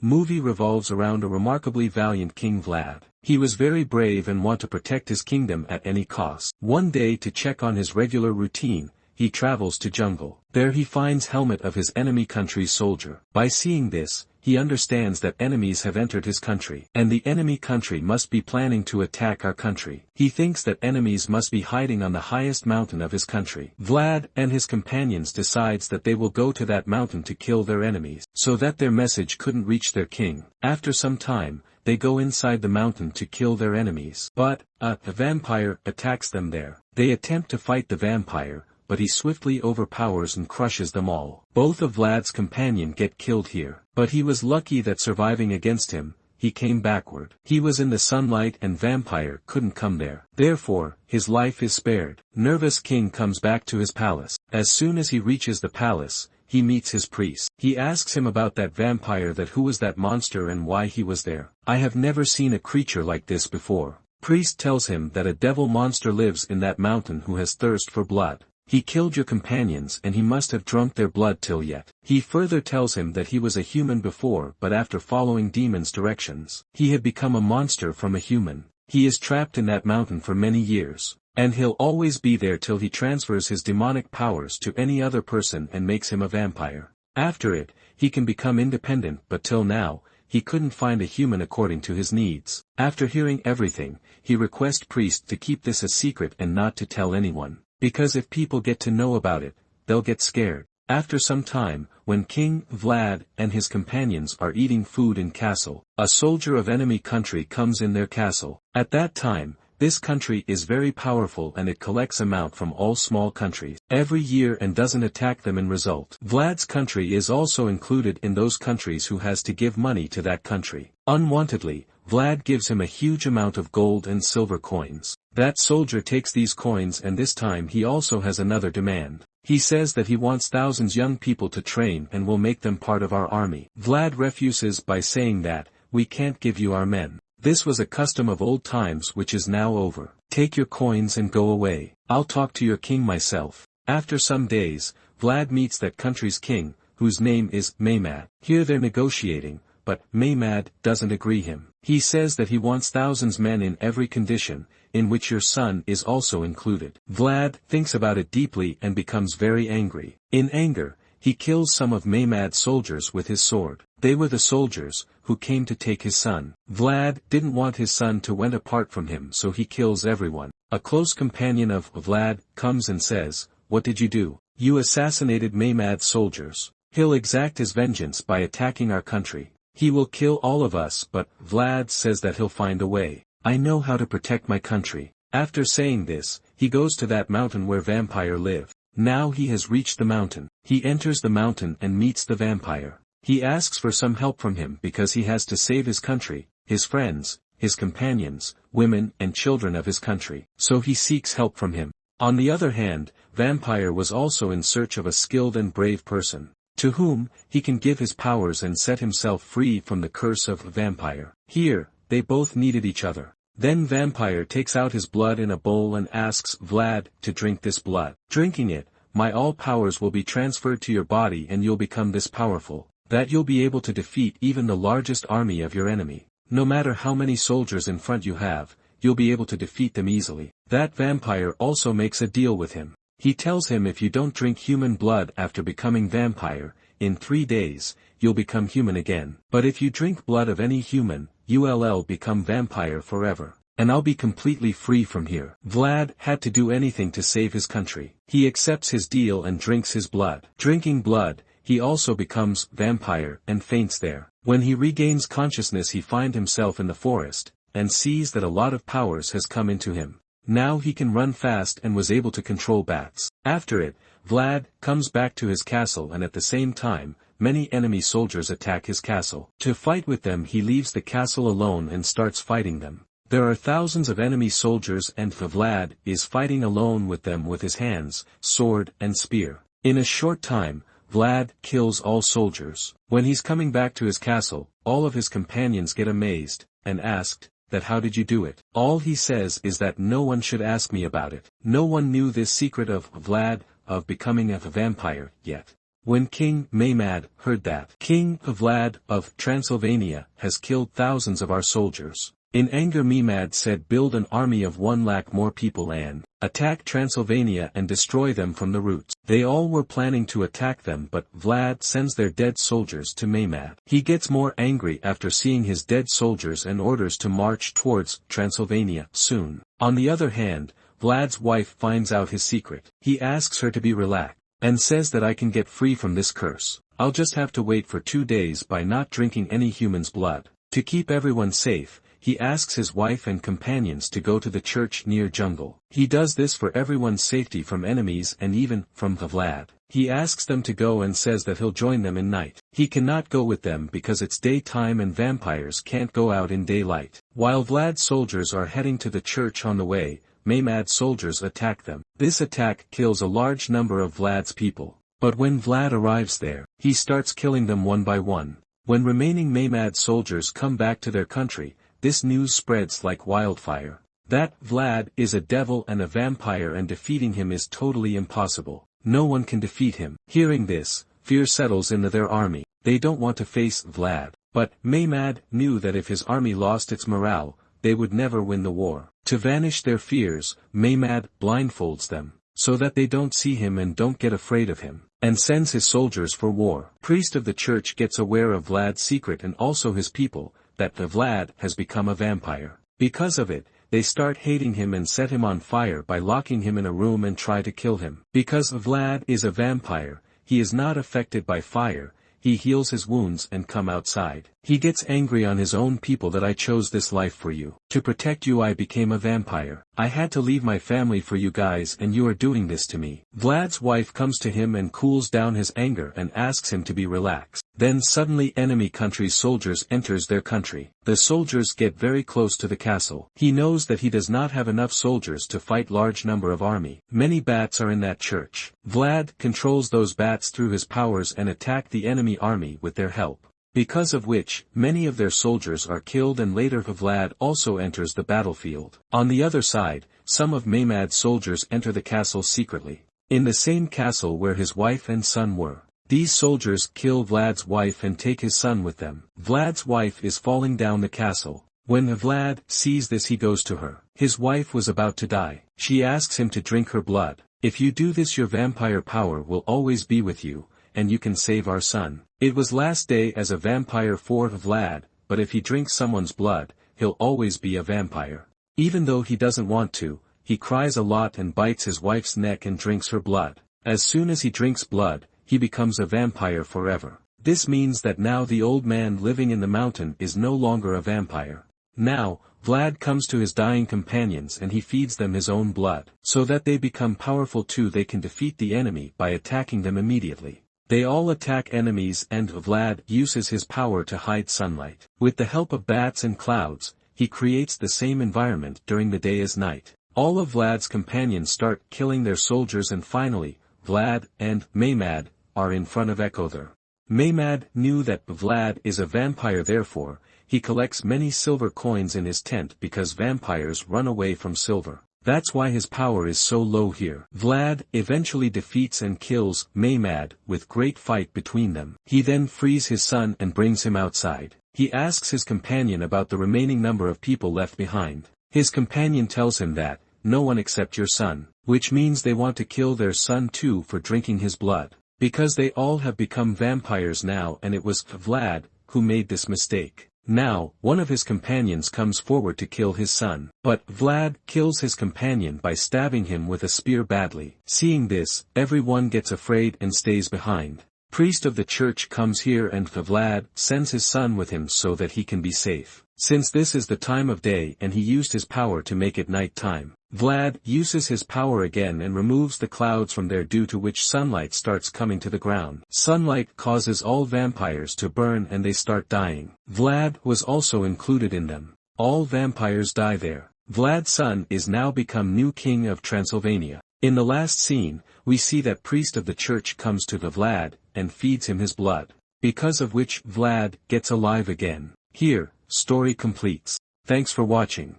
movie revolves around a remarkably valiant King Vlad. He was very brave and wanted to protect his kingdom at any cost. One day, to check on his regular routine, he travels to jungle. There he finds helmet of his enemy country's soldier. By seeing this, he understands that enemies have entered his country, and the enemy country must be planning to attack our country. He thinks that enemies must be hiding on the highest mountain of his country. Vlad and his companions decides that they will go to that mountain to kill their enemies, so that their message couldn't reach their king. After some time, they go inside the mountain to kill their enemies. But, a vampire attacks them there. They attempt to fight the vampire, but he swiftly overpowers and crushes them all. Both of Vlad's companions get killed here. But he was lucky that surviving against him, he came backward. He was in the sunlight and vampire couldn't come there. Therefore, his life is spared. Nervous king comes back to his palace. As soon as he reaches the palace, he meets his priest. He asks him about that vampire, that who was that monster and why he was there. I have never seen a creature like this before. Priest tells him that a devil monster lives in that mountain who has thirst for blood. He killed your companions and he must have drunk their blood till yet. He further tells him that he was a human before, but after following demons' directions, he had become a monster from a human. He is trapped in that mountain for many years, and he'll always be there till he transfers his demonic powers to any other person and makes him a vampire. After it, he can become independent, but till now, he couldn't find a human according to his needs. After hearing everything, he requests priest to keep this a secret and not to tell anyone. Because if people get to know about it, they'll get scared. After some time, when King Vlad and his companions are eating food in castle, a soldier of enemy country comes in their castle. At that time, this country is very powerful and it collects amount from all small countries every year and doesn't attack them in result. Vlad's country is also included in those countries who has to give money to that country. Unwantedly, Vlad gives him a huge amount of gold and silver coins. That soldier takes these coins, and this time he also has another demand. He says that he wants thousands young people to train and will make them part of our army. Vlad refuses by saying that, we can't give you our men. This was a custom of old times which is now over. Take your coins and go away. I'll talk to your king myself. After some days, Vlad meets that country's king, whose name is Maymad. Here they're negotiating, but Maymad doesn't agree him. He says that he wants thousands men in every condition, in which your son is also included. Vlad thinks about it deeply and becomes very angry. In anger, he kills some of Maymad's soldiers with his sword. They were the soldiers who came to take his son. Vlad didn't want his son to went apart from him, so he kills everyone. A close companion of Vlad comes and says, "What did you do? You assassinated Maymad's soldiers. He'll exact his vengeance by attacking our country. He will kill all of us," but Vlad says that he'll find a way. "I know how to protect my country." After saying this, he goes to that mountain where vampire live. Now he has reached the mountain. He enters the mountain and meets the vampire. He asks for some help from him because he has to save his country, his friends, his companions, women and children of his country. So he seeks help from him. On the other hand, vampire was also in search of a skilled and brave person, to whom he can give his powers and set himself free from the curse of vampire. Here, they both needed each other. Then vampire takes out his blood in a bowl and asks Vlad to drink this blood. Drinking it, my all powers will be transferred to your body and you'll become this powerful, that you'll be able to defeat even the largest army of your enemy. No matter how many soldiers in front you have, you'll be able to defeat them easily. That vampire also makes a deal with him. He tells him if you don't drink human blood after becoming vampire, in 3 days, you'll become human again. But if you drink blood of any human, you'll become vampire forever. And I'll be completely free from here. Vlad had to do anything to save his country. He accepts his deal and drinks his blood. Drinking blood, he also becomes vampire and faints there. When he regains consciousness, he finds himself in the forest, and sees that a lot of powers has come into him. Now he can run fast and was able to control bats. After it, Vlad comes back to his castle, and at the same time, many enemy soldiers attack his castle. To fight with them, he leaves the castle alone and starts fighting them. There are thousands of enemy soldiers and Vlad is fighting alone with them with his hands, sword and spear. In a short time, Vlad kills all soldiers. When he's coming back to his castle, all of his companions get amazed, and asked, that how did you do it? All he says is that no one should ask me about it. No one knew this secret of Vlad, of becoming a vampire, yet. When King Mehmed heard that King Vlad of Transylvania has killed thousands of our soldiers, in anger Mehmed said, build an army of 1 lakh more people and attack Transylvania and destroy them from the roots. They all were planning to attack them, but Vlad sends their dead soldiers to Mehmed. He gets more angry after seeing his dead soldiers and orders to march towards Transylvania soon. On the other hand, Vlad's wife finds out his secret. He asks her to be relaxed, and says that I can get free from this curse. I'll just have to wait for 2 days by not drinking any human's blood. To keep everyone safe, he asks his wife and companions to go to the church near jungle. He does this for everyone's safety from enemies and even from Vlad. He asks them to go and says that he'll join them in night. He cannot go with them because it's daytime and vampires can't go out in daylight. While Vlad's soldiers are heading to the church on the way, Mehmed's soldiers attack them. This attack kills a large number of Vlad's people. But when Vlad arrives there, he starts killing them one by one. When remaining Mehmed soldiers come back to their country, this news spreads like wildfire. That Vlad is a devil and a vampire and defeating him is totally impossible. No one can defeat him. Hearing this, fear settles into their army. They don't want to face Vlad. But Mehmed knew that if his army lost its morale, they would never win the war. To vanish their fears, Mehmed blindfolds them, so that they don't see him and don't get afraid of him, and sends his soldiers for war. Priest of the church gets aware of Vlad's secret and also his people, that Vlad has become a vampire. Because of it, they start hating him and set him on fire by locking him in a room and try to kill him. Because Vlad is a vampire, he is not affected by fire. He heals his wounds and come outside. He gets angry on his own people that I chose this life for you. To protect you I became a vampire. I had to leave my family for you guys and you are doing this to me. Vlad's wife comes to him and cools down his anger and asks him to be relaxed. Then suddenly enemy country's soldiers enters their country. The soldiers get very close to the castle. He knows that he does not have enough soldiers to fight large number of army. Many bats are in that church. Vlad controls those bats through his powers and attack the enemy army with their help. Because of which, many of their soldiers are killed and later Vlad also enters the battlefield. On the other side, some of Mehmed's soldiers enter the castle secretly. In the same castle where his wife and son were. These soldiers kill Vlad's wife and take his son with them. Vlad's wife is falling down the castle. When Vlad sees this he goes to her. His wife was about to die. She asks him to drink her blood. If you do this your vampire power will always be with you, and you can save our son. It was last day as a vampire for Vlad, but if he drinks someone's blood, he'll always be a vampire. Even though he doesn't want to, he cries a lot and bites his wife's neck and drinks her blood. As soon as he drinks blood, he becomes a vampire forever. This means that now the old man living in the mountain is no longer a vampire. Now, Vlad comes to his dying companions and he feeds them his own blood. So that they become powerful too, they can defeat the enemy by attacking them immediately. They all attack enemies and Vlad uses his power to hide sunlight. With the help of bats and clouds, he creates the same environment during the day as night. All of Vlad's companions start killing their soldiers and finally, Vlad and Mehmed are in front of Ekother. Mehmed knew that Vlad is a vampire, therefore, he collects many silver coins in his tent because vampires run away from silver. That's why his power is so low here. Vlad eventually defeats and kills Mehmed with great fight between them. He then frees his son and brings him outside. He asks his companion about the remaining number of people left behind. His companion tells him that, no one except your son, which means they want to kill their son too for drinking his blood. Because they all have become vampires now and it was Vlad who made this mistake. Now, one of his companions comes forward to kill his son, but Vlad kills his companion by stabbing him with a spear badly. Seeing this, everyone gets afraid and stays behind. Priest of the church comes here and Vlad sends his son with him so that he can be safe. Since this is the time of day and he used his power to make it night time, Vlad uses his power again and removes the clouds from there, due to which sunlight starts coming to the ground. Sunlight causes all vampires to burn and they start dying. Vlad was also included in them. All vampires die there. Vlad's son is now become new king of Transylvania. In the last scene, we see that priest of the church comes to Vlad and feeds him his blood, because of which Vlad gets alive again. Here, story completes. Thanks for watching.